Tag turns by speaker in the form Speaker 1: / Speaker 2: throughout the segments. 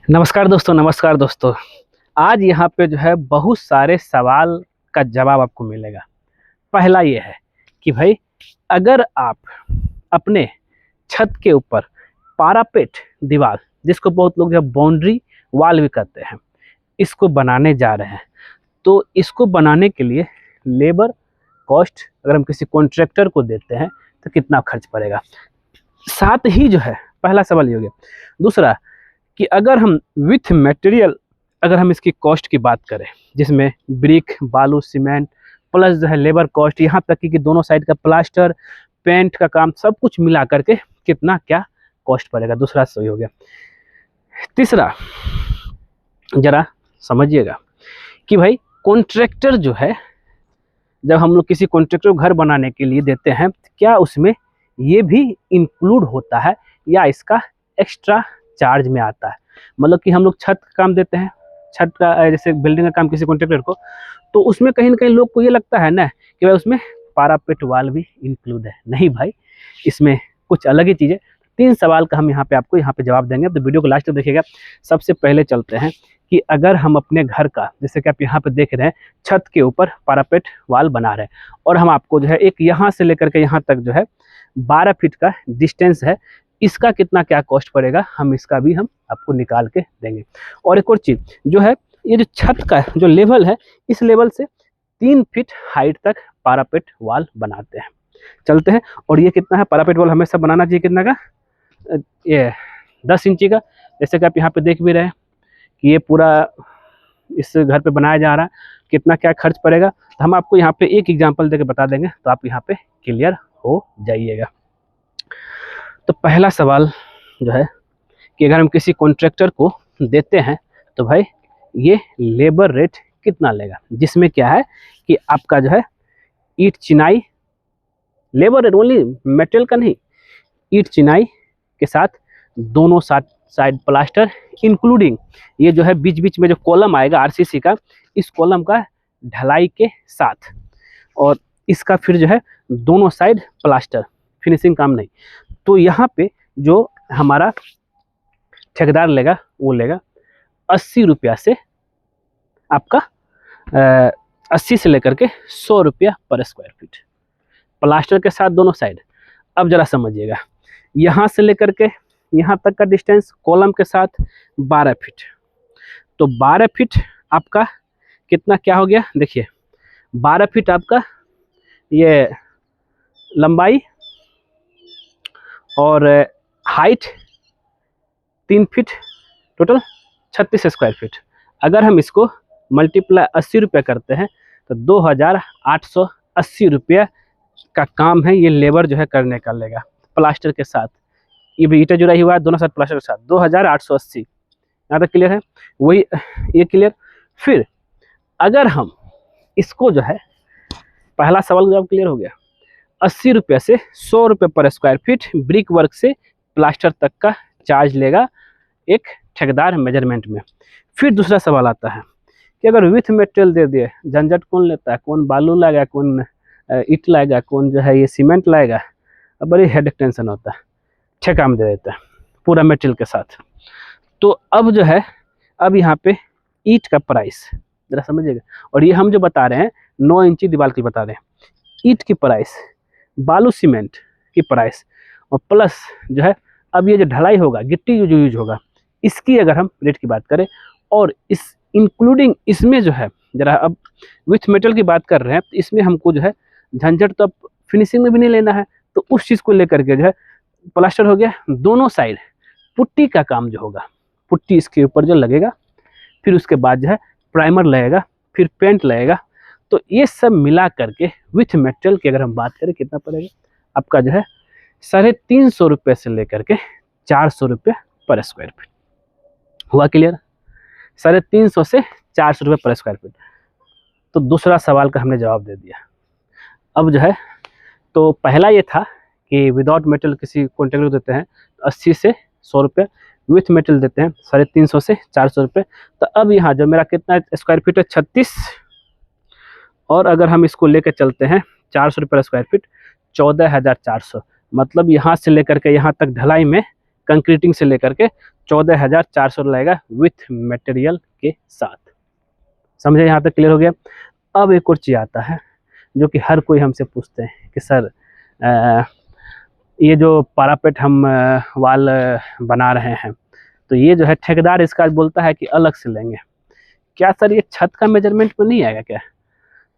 Speaker 1: नमस्कार दोस्तों, नमस्कार दोस्तों। आज यहाँ पे जो है बहुत सारे सवाल का जवाब आपको मिलेगा। पहला ये है कि भाई अगर आप अपने छत के ऊपर पारापेट दीवार, जिसको बहुत लोग जो बाउंड्री वाल भी कहते हैं, इसको बनाने जा रहे हैं, तो इसको बनाने के लिए लेबर कॉस्ट अगर हम किसी कॉन्ट्रैक्टर को देते हैं तो कितना खर्च पड़ेगा। साथ ही जो है पहला सवाल ये हो गया। दूसरा कि अगर हम विथ मटेरियल अगर हम इसकी कॉस्ट की बात करें, जिसमें ब्रिक, बालू, सीमेंट प्लस जो है लेबर कॉस्ट, यहाँ तक कि दोनों साइड का प्लास्टर, पेंट का काम, सब कुछ मिला करके कितना क्या कॉस्ट पड़ेगा। दूसरा सही हो गया। तीसरा जरा समझिएगा कि भाई कॉन्ट्रैक्टर जो है, जब हम लोग किसी कॉन्ट्रैक्टर को घर बनाने के लिए देते हैं, क्या उसमें ये भी इंक्लूड होता है या इसका एक्स्ट्रा चार्ज में आता है। मतलब कि हम लोग छत का काम देते हैं, छत का जैसे बिल्डिंग का काम किसी कॉन्ट्रैक्टर को, तो उसमें कहीं ना कहीं लोग को ये लगता है ना कि भाई उसमें पारापेट वाल भी इंक्लूड है। नहीं भाई, इसमें कुछ अलग ही चीज़ है। 3 सवाल का हम आपको यहाँ पे जवाब देंगे, तो वीडियो को लास्ट तक देखिएगा। सबसे पहले चलते हैं कि अगर हम अपने घर का, जैसे कि आप यहाँ पे देख रहे हैं, छत के ऊपर पारापेट वाल बना रहे हैं और हम आपको जो है एक यहाँ से लेकर के यहाँ तक जो है 12 फीट का डिस्टेंस है, इसका कितना क्या कॉस्ट पड़ेगा, हम इसका भी हम आपको निकाल के देंगे। और एक और चीज़ जो है, ये जो छत का जो लेवल है, इस लेवल से 3 फीट हाइट तक पारापेट वाल बनाते हैं। चलते हैं। और ये कितना है, पारापेट वाल हमेशा बनाना चाहिए कितना का, ये 10 इंची का। जैसे कि आप यहाँ पे देख भी रहे हैं कि ये पूरा इस घर पे बनाया जा रहा है, कितना क्या खर्च पड़ेगा, तो हम आपको यहाँ पे एक एग्जांपल देके बता देंगे, तो आप यहाँ पे क्लियर हो जाइएगा। तो पहला सवाल जो है कि अगर हम किसी कॉन्ट्रैक्टर को देते हैं तो भाई ये लेबर रेट कितना लेगा, जिसमें क्या है कि आपका जो है ईंट चिनाई, लेबर रेट ओनली मेटेरियल का नहीं, ईंट चिनाई के साथ दोनों साइड प्लास्टर, इंक्लूडिंग ये जो है बीच बीच में जो कॉलम आएगा आरसीसी का, इस कॉलम का ढलाई के साथ, और इसका फिर जो है दोनों साइड प्लास्टर, फिनिशिंग काम नहीं। तो यहाँ पे जो हमारा ठेकेदार लेगा वो लेगा 80 रुपया से, आपका 80 से लेकर के 100 रुपया पर स्क्वायर फीट, प्लास्टर के साथ दोनों साइड। अब जरा समझिएगा, यहाँ से लेकर के यहाँ तक का डिस्टेंस कॉलम के साथ 12 फीट, तो 12 फीट आपका कितना क्या हो गया, देखिए 12 फीट आपका ये लंबाई और height 3 feet, total 36 square feet. अगर हम इसको मल्टीप्लाई 80 रुपये करते हैं तो 2880 रुपये का काम है ये लेबर जो है करने का लेगा, प्लास्टर के साथ। ये भी ईंटें जुड़ा हुआ है दोनों साइड प्लास्टर के साथ, 2880। यहाँ तक क्लियर है, वही ये क्लियर। फिर अगर हम इसको जो है, पहला सवाल जवाब क्लियर हो गया, 80 रुपये से 100 रुपये पर स्क्वायर फीट ब्रिक वर्क से प्लास्टर तक का चार्ज लेगा एक ठेकेदार मेजरमेंट में। फिर दूसरा सवाल आता है कि अगर विथ मटेरियल दे दिए, झंझट कौन लेता है, कौन बालू लाएगा, कौन ईंट लाएगा, कौन जो है ये सीमेंट लाएगा, अब बड़ी हेडेक टेंशन होता है, ठेका में दे देता है पूरा मटेरियल के साथ। तो अब जो है, अब यहाँ पे ईंट का प्राइस जरा समझिएगा, और ये हम जो बता रहे हैं 9 इंची दीवार की बता रहे हैं, ईंट की प्राइस, बालू सीमेंट की प्राइस, और प्लस जो है अब ये जो ढलाई होगा, गिट्टी जो यूज होगा, इसकी अगर हम रेट की बात करें, और इस इंक्लूडिंग इसमें जो है, जरा अब विथ मेटल की बात कर रहे हैं, तो इसमें हमको जो है झंझट तो अब फिनिशिंग में भी नहीं लेना है, तो उस चीज़ को लेकर के जो है प्लास्टर हो गया, दोनों साइड पुट्टी का काम जो होगा, पुट्टी इसके ऊपर जो लगेगा, फिर उसके बाद जो है प्राइमर लगेगा, फिर पेंट लगेगा, तो ये सब मिला करके विथ मटेरियल की अगर हम बात करें कितना पड़ेगा, आपका जो है 350 रुपये से लेकर के 400 रुपये पर स्क्वायर फीट। हुआ क्लियर? 350 से 400 रुपये पर स्क्वायर फीट। तो दूसरा सवाल का हमने जवाब दे दिया। अब जो है, तो पहला ये था कि विदाउट मेटल किसी कॉन्ट्रैक्टर को देते हैं तो 80 से 100 रुपये, विथ मेटल देते हैं 350 से 400 रुपये। तो अब यहाँ जो मेरा कितना स्क्वायर फीट है, 36, और अगर हम इसको लेकर चलते हैं 400 रुपये पर स्क्वायर फीट, 14,400, मतलब यहाँ से लेकर के यहाँ तक ढलाई में कंक्रीटिंग से लेकर के 14,400 लगेगा विथ मटेरियल के साथ। समझे, यहाँ तक क्लियर हो गया। अब एक और चीज़ आता है जो कि हर कोई हमसे पूछते हैं कि सर ये जो पारापेट हम वाल बना रहे हैं, तो ये जो है ठेकेदार इसका बोलता है कि अलग से लेंगे, क्या सर ये छत का मेजरमेंट में नहीं आएगा क्या?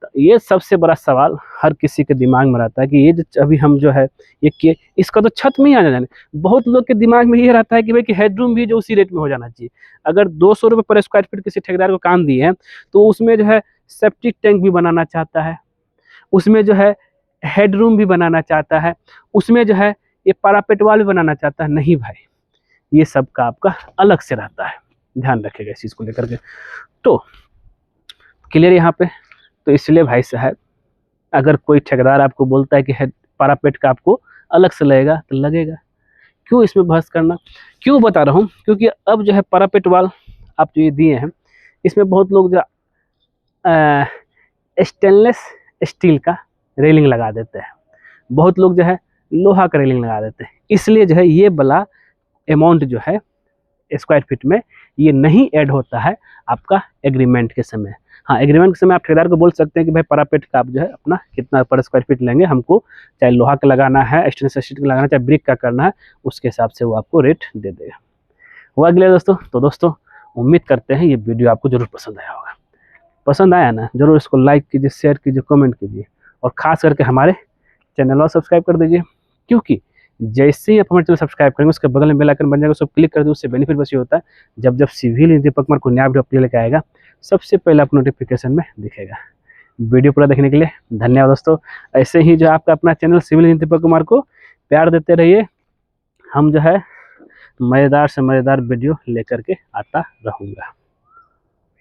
Speaker 1: तो ये सबसे बड़ा सवाल हर किसी के दिमाग में रहता है कि ये जो अभी हम जो है ये इसका तो छत में ही आ जाने। बहुत लोग के दिमाग में ये रहता है कि भाई कि हेडरूम भी जो उसी रेट में हो जाना चाहिए। अगर 200 रुपये पर स्क्वायर फीट किसी ठेकेदार को काम दिए हैं तो उसमें जो है सेप्टिक टैंक भी बनाना चाहता है, उसमें जो है हेडरूम भी बनाना चाहता है, उसमें जो है ये पारापेट वाल भी बनाना चाहता है। नहीं भाई, ये सब का आपका अलग से रहता है, ध्यान रखिएगा इस चीज़ को लेकर के। तो क्लियर यहाँ पे। तो इसलिए भाई साहब, अगर कोई ठेकेदार आपको बोलता है कि पारापेट का आपको अलग से लगेगा तो लगेगा, क्यों इसमें बहस करना। क्यों बता रहा हूँ, क्योंकि अब जो है पारापेट वाल आप जो ये दिए हैं इसमें बहुत लोग जो स्टेनलेस स्टील का रेलिंग लगा देते हैं, बहुत लोग जो है लोहा का रेलिंग लगा देते हैं। इसलिए जो है ये वाला अमाउंट जो है स्क्वायर फीट में ये नहीं ऐड होता है आपका एग्रीमेंट के समय। हाँ, एग्रीमेंट के समय आप ठेकेदार को बोल सकते हैं कि भाई पारापेट का आप जो है अपना कितना पर स्क्वायर फीट लेंगे, हमको चाहे लोहा का लगाना है, स्टेनलेस स्टील का लगाना है, चाहे ब्रिक का करना है, उसके हिसाब से वो आपको रेट दे देगा। हुआ अगले दोस्तों। तो दोस्तों उम्मीद करते हैं ये वीडियो आपको जरूर पसंद आया होगा। पसंद आया ना, जरूर इसको लाइक कीजिए, शेयर कीजिए, कमेंट कीजिए और ख़ास करके हमारे चैनल को सब्सक्राइब कर दीजिए, क्योंकि जैसे ही आप हमारे चैनल सब्सक्राइब करेंगे उसके बगल में बेल आइकन बन जाएगा, उसको क्लिक कर दीजिए। उससे बेनिफिट बस ये होता है, जब जब सिविल इंजीनियर दीपक कुमार को नया वीडियो अपने लेकर आएगा सबसे पहले आपको नोटिफिकेशन में दिखेगा। वीडियो पूरा देखने के लिए धन्यवाद दोस्तों। ऐसे ही जो आपका अपना channel civil engineer Deepak Kumar को प्यार देते रहिए। हम जो है मज़ेदार से मज़ेदार वीडियो लेकर के आता रहूँगा।